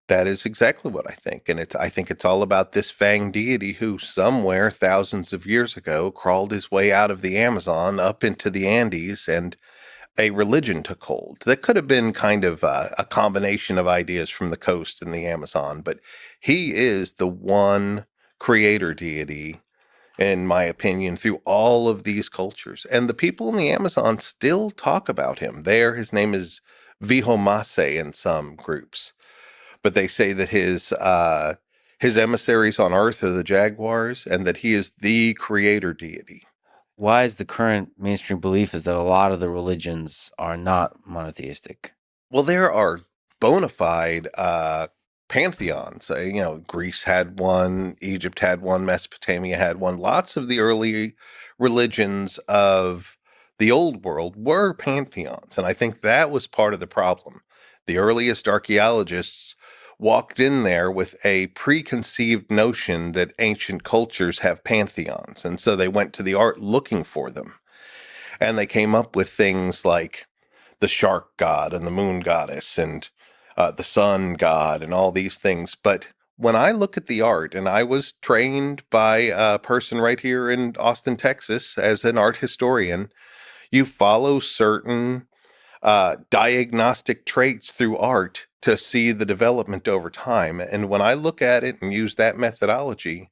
That is exactly what I think. And I think it's all about this Fanged deity who somewhere thousands of years ago crawled his way out of the Amazon up into the Andes, and a religion took hold. That could have been kind of a combination of ideas from the coast and the Amazon, but he is the one creator deity, in my opinion, through all of these cultures. And the people in the Amazon still talk about him. His name is Vihomase in some groups, but they say that his emissaries on Earth are the jaguars, and that he is the creator deity. Why is the current mainstream belief is that a lot of the religions are not monotheistic? Well, there are bona fide pantheons. Greece had one, Egypt had one, Mesopotamia had one. Lots of the early religions of the old world were pantheons. And I think that was part of the problem. The earliest archaeologists walked in there with a preconceived notion that ancient cultures have pantheons. And so they went to the art looking for them. And they came up with things like the shark god and the moon goddess and the sun god and all these things. But when I look at the art, and I was trained by a person right here in Austin, Texas, as an art historian, you follow certain diagnostic traits through art to see the development over time. And when I look at it and use that methodology,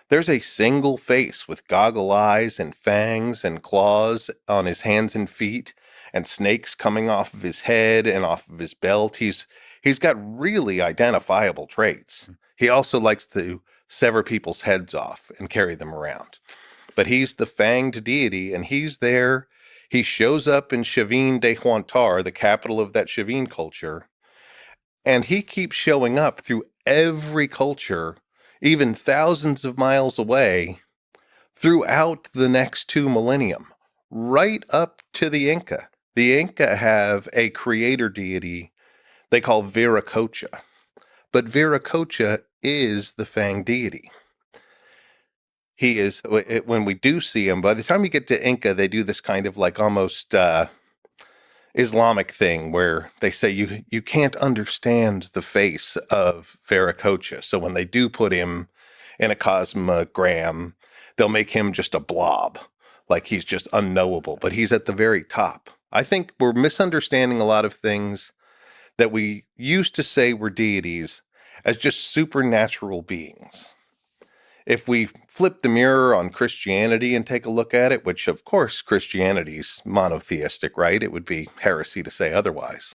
there's a single face with goggle eyes and fangs and claws on his hands and feet, and snakes coming off of his head and off of his belt. He's got really identifiable traits. He also likes to sever people's heads off and carry them around. But he's the fanged deity, and he's there. He shows up in Chavin de Huantar, the capital of that Chavin culture, and he keeps showing up through every culture, even thousands of miles away, throughout the next 2 millennium, right up to the Inca. The Inca have a creator deity they call Viracocha, but Viracocha is the Fang deity. He is, when we do see him, by the time you get to Inca, they do this kind of like almost Islamic thing where they say you can't understand the face of Viracocha. So when they do put him in a cosmogram, they'll make him just a blob, like he's just unknowable, but he's at the very top. I think we're misunderstanding a lot of things that we used to say were deities as just supernatural beings. If we flip the mirror on Christianity and take a look at it, which of course Christianity's monotheistic, right? It would be heresy to say otherwise.